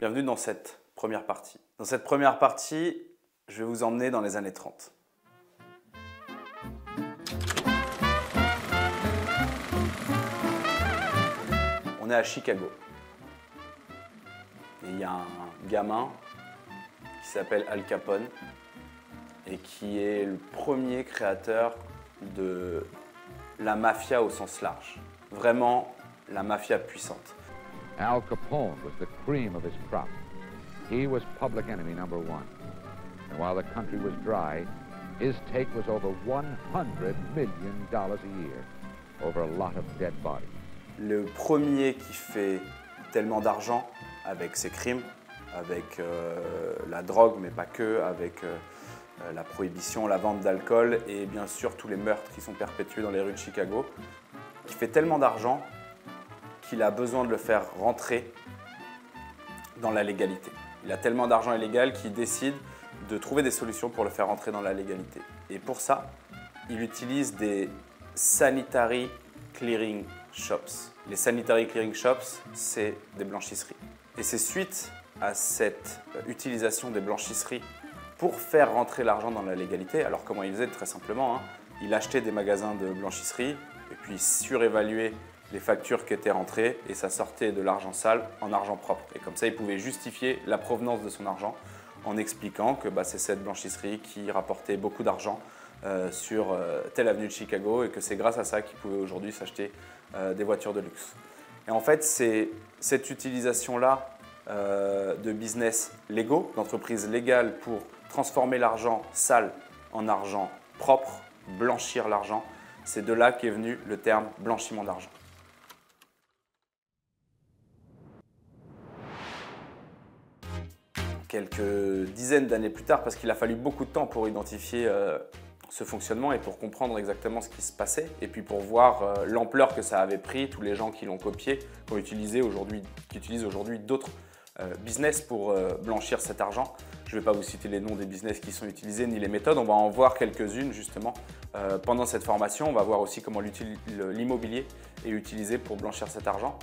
Bienvenue dans cette première partie. Dans cette première partie, je vais vous emmener dans les années 30. On est à Chicago. Et il y a un gamin qui s'appelle Al Capone et qui est le premier créateur de la mafia au sens large. Vraiment la mafia puissante. Al Capone was the cream of his crop. He was public enemy number one. And while the country was dry, his take was over $100 million a year over a lot of dead bodies. Le premier qui fait tellement d'argent avec ses crimes, avec la drogue, mais pas que, avec la prohibition, la vente d'alcool et bien sûr tous les meurtres qui sont perpétués dans les rues de Chicago, qui fait tellement d'argent qu'il a besoin de le faire rentrer dans la légalité. Il a tellement d'argent illégal qu'il décide de trouver des solutions pour le faire rentrer dans la légalité. Et pour ça, il utilise des sanitary clearing shops. Les sanitary clearing shops, c'est des blanchisseries. Et c'est suite à cette utilisation des blanchisseries pour faire rentrer l'argent dans la légalité. Alors comment il faisait? Très simplement, hein. Il achetait des magasins de blanchisserie et puis surévaluait les factures qui étaient rentrées et ça sortait de l'argent sale en argent propre. Et comme ça, il pouvait justifier la provenance de son argent en expliquant que c'est cette blanchisserie qui rapportait beaucoup d'argent sur telle avenue de Chicago et que c'est grâce à ça qu'il pouvait aujourd'hui s'acheter des voitures de luxe. Et en fait, c'est cette utilisation-là de business légaux, d'entreprises légales pour transformer l'argent sale en argent propre, blanchir l'argent. C'est de là qu'est venu le terme blanchiment d'argent. Quelques dizaines d'années plus tard, parce qu'il a fallu beaucoup de temps pour identifier ce fonctionnement et pour comprendre exactement ce qui se passait et puis pour voir l'ampleur que ça avait pris, tous les gens qui l'ont copié, qui utilisent aujourd'hui d'autres business pour blanchir cet argent. Je ne vais pas vous citer les noms des business qui sont utilisés ni les méthodes, on va en voir quelques-unes justement pendant cette formation. On va voir aussi comment l'immobilier est utilisé pour blanchir cet argent.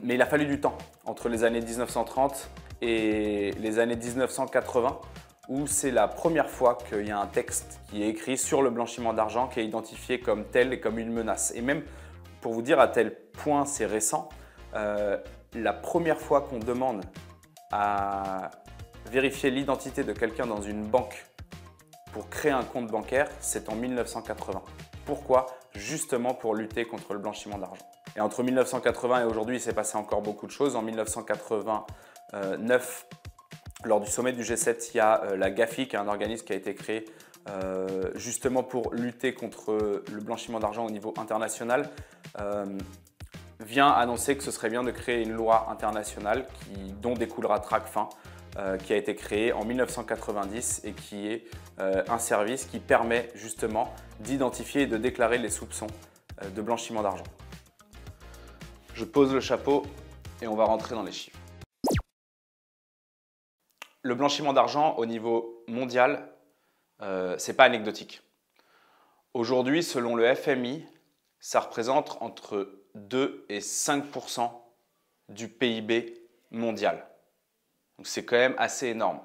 Mais il a fallu du temps entre les années 1930 et les années 1980 où c'est la première fois qu'il y a un texte qui est écrit sur le blanchiment d'argent qui est identifié comme tel et comme une menace. Et même pour vous dire à tel point c'est récent, la première fois qu'on demande à vérifier l'identité de quelqu'un dans une banque pour créer un compte bancaire, c'est en 1980. Pourquoi? Justement pour lutter contre le blanchiment d'argent. Et entre 1980 et aujourd'hui, il s'est passé encore beaucoup de choses. En 1989, lors du sommet du G7, il y a la GAFI, qui est un organisme qui a été créé justement pour lutter contre le blanchiment d'argent au niveau international, vient annoncer que ce serait bien de créer une loi internationale dont découlera TRACFIN, qui a été créé en 1990 et qui est un service qui permet justement d'identifier et de déclarer les soupçons de blanchiment d'argent. Je pose le chapeau et on va rentrer dans les chiffres. Le blanchiment d'argent au niveau mondial, ce n'est pas anecdotique. Aujourd'hui, selon le FMI, ça représente entre 2 et 5% du PIB mondial. Donc c'est quand même assez énorme.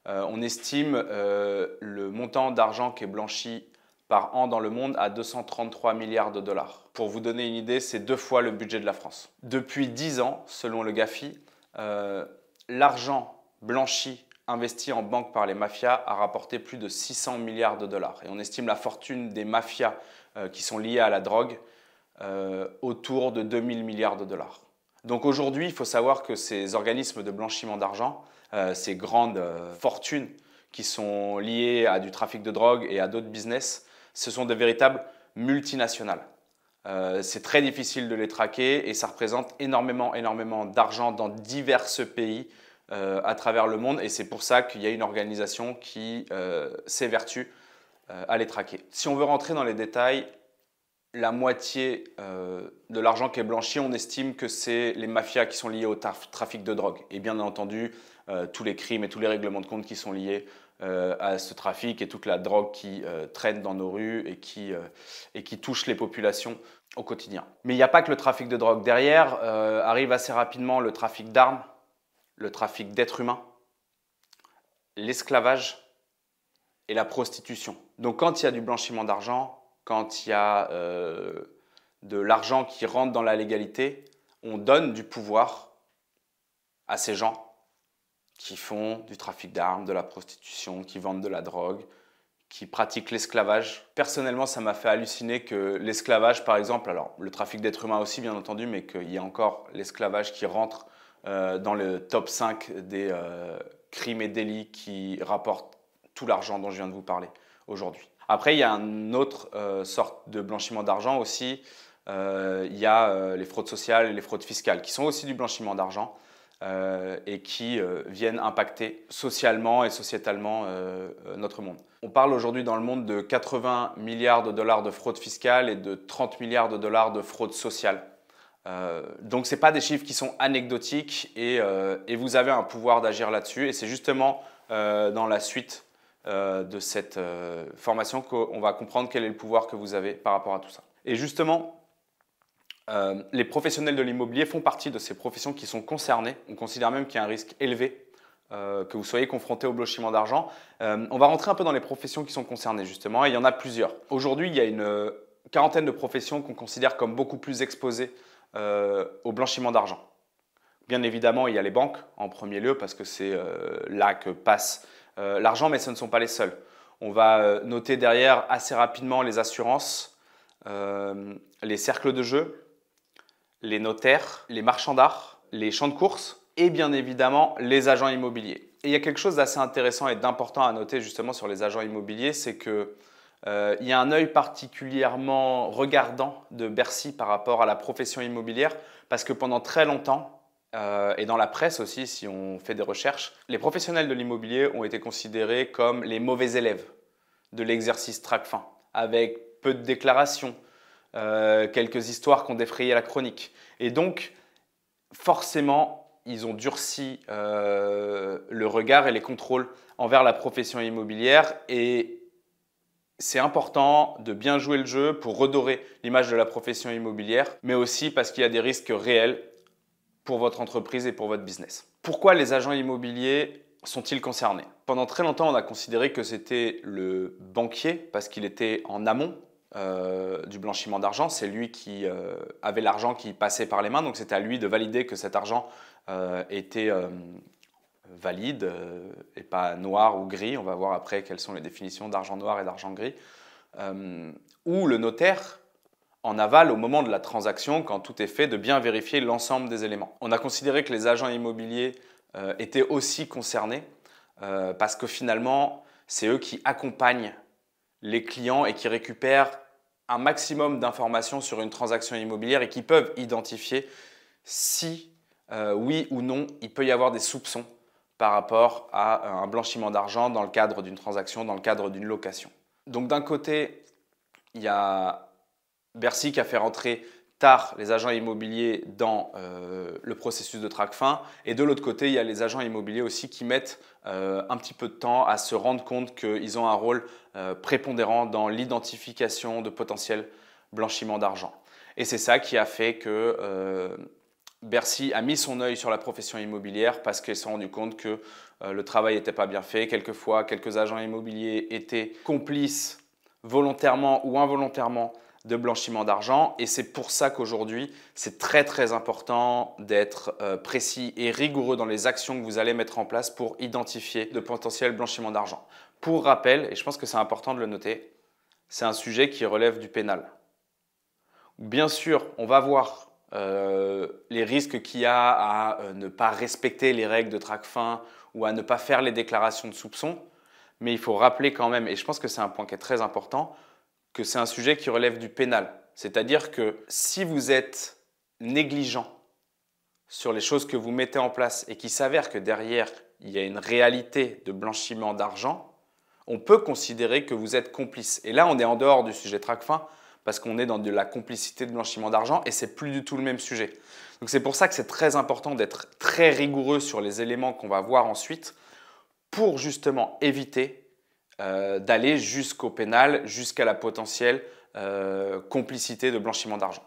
On estime le montant d'argent qui est blanchi par an dans le monde à 233 milliards de dollars. Pour vous donner une idée, c'est 2 fois le budget de la France. Depuis 10 ans, selon le GAFI, l'argent blanchi investi en banque par les mafias a rapporté plus de 600 milliards de dollars. Et on estime la fortune des mafias qui sont liées à la drogue autour de 2000 milliards de dollars. Donc aujourd'hui, il faut savoir que ces organismes de blanchiment d'argent, ces grandes fortunes qui sont liées à du trafic de drogue et à d'autres business, ce sont de véritables multinationales. C'est très difficile de les traquer et ça représente énormément d'argent dans divers pays à travers le monde et c'est pour ça qu'il y a une organisation qui s'évertue à les traquer. Si on veut rentrer dans les détails, la moitié de l'argent qui est blanchi, on estime que c'est les mafias qui sont liées au trafic de drogue. Et bien entendu, tous les crimes et tous les règlements de compte qui sont liés à ce trafic et toute la drogue qui traîne dans nos rues et qui touche les populations au quotidien. Mais il n'y a pas que le trafic de drogue. Derrière arrive assez rapidement le trafic d'armes, le trafic d'êtres humains, l'esclavage et la prostitution. Donc quand il y a du blanchiment d'argent, quand il y a de l'argent qui rentre dans la légalité, on donne du pouvoir à ces gens qui font du trafic d'armes, de la prostitution, qui vendent de la drogue, qui pratiquent l'esclavage. Personnellement, ça m'a fait halluciner que l'esclavage, par exemple, alors le trafic d'êtres humains aussi bien entendu, mais qu'il y a encore l'esclavage qui rentre dans le top 5 des crimes et délits qui rapportent tout l'argent dont je viens de vous parler aujourd'hui. Après, il y a une autre sorte de blanchiment d'argent aussi. Il y a les fraudes sociales et les fraudes fiscales qui sont aussi du blanchiment d'argent et qui viennent impacter socialement et sociétalement notre monde. On parle aujourd'hui dans le monde de 80 milliards de dollars de fraude fiscale et de 30 milliards de dollars de fraude sociale. Donc ce n'est pas des chiffres qui sont anecdotiques et vous avez un pouvoir d'agir là-dessus. Et c'est justement dans la suite de cette formation qu'on va comprendre quel est le pouvoir que vous avez par rapport à tout ça. Et justement, les professionnels de l'immobilier font partie de ces professions qui sont concernées. On considère même qu'il y a un risque élevé que vous soyez confronté au blanchiment d'argent. On va rentrer un peu dans les professions qui sont concernées justement, et il y en a plusieurs. Aujourd'hui, il y a une quarantaine de professions qu'on considère comme beaucoup plus exposées au blanchiment d'argent. Bien évidemment, il y a les banques en premier lieu parce que c'est là que passe l'argent, mais ce ne sont pas les seuls. On va noter derrière assez rapidement les assurances, les cercles de jeu, les notaires, les marchands d'art, les champs de course et bien évidemment les agents immobiliers. Et il y a quelque chose d'assez intéressant et d'important à noter justement sur les agents immobiliers, c'est qu'il y a un œil particulièrement regardant de Bercy par rapport à la profession immobilière parce que pendant très longtemps, et dans la presse aussi si on fait des recherches, les professionnels de l'immobilier ont été considérés comme les mauvais élèves de l'exercice TRACFIN, avec peu de déclarations, quelques histoires qui ont défrayé la chronique. Et donc, forcément, ils ont durci le regard et les contrôles envers la profession immobilière. Et c'est important de bien jouer le jeu pour redorer l'image de la profession immobilière, mais aussi parce qu'il y a des risques réels pour votre entreprise et pour votre business. Pourquoi les agents immobiliers sont-ils concernés? Pendant très longtemps, on a considéré que c'était le banquier parce qu'il était en amont du blanchiment d'argent. C'est lui qui avait l'argent qui passait par les mains, donc c'était à lui de valider que cet argent était valide et pas noir ou gris. On va voir après quelles sont les définitions d'argent noir et d'argent gris. Ou le notaire en aval au moment de la transaction, quand tout est fait, de bien vérifier l'ensemble des éléments. On a considéré que les agents immobiliers étaient aussi concernés parce que finalement, c'est eux qui accompagnent les clients et qui récupèrent un maximum d'informations sur une transaction immobilière et qui peuvent identifier si, oui ou non, il peut y avoir des soupçons par rapport à un blanchiment d'argent dans le cadre d'une transaction, dans le cadre d'une location. Donc d'un côté, il y a Bercy qui a fait rentrer tard les agents immobiliers dans le processus de TRACFIN et de l'autre côté, il y a les agents immobiliers aussi qui mettent un petit peu de temps à se rendre compte qu'ils ont un rôle prépondérant dans l'identification de potentiels blanchiments d'argent. Et c'est ça qui a fait que Bercy a mis son œil sur la profession immobilière parce qu'ils se sont rendus compte que le travail n'était pas bien fait. Quelquefois, quelques agents immobiliers étaient complices volontairement ou involontairement de blanchiment d'argent et c'est pour ça qu'aujourd'hui, c'est très important d'être précis et rigoureux dans les actions que vous allez mettre en place pour identifier de potentiels blanchiments d'argent. Pour rappel, et je pense que c'est important de le noter, c'est un sujet qui relève du pénal. Bien sûr, on va voir les risques qu'il y a à ne pas respecter les règles de TRACFIN ou à ne pas faire les déclarations de soupçons, mais il faut rappeler quand même, et je pense que c'est un point qui est très important, que c'est un sujet qui relève du pénal. C'est-à-dire que si vous êtes négligent sur les choses que vous mettez en place et qu'il s'avère que derrière, il y a une réalité de blanchiment d'argent, on peut considérer que vous êtes complice. Et là, on est en dehors du sujet TRACFIN parce qu'on est dans de la complicité de blanchiment d'argent et c'est plus du tout le même sujet. Donc c'est pour ça que c'est très important d'être très rigoureux sur les éléments qu'on va voir ensuite pour justement éviter d'aller jusqu'au pénal, jusqu'à la potentielle complicité de blanchiment d'argent.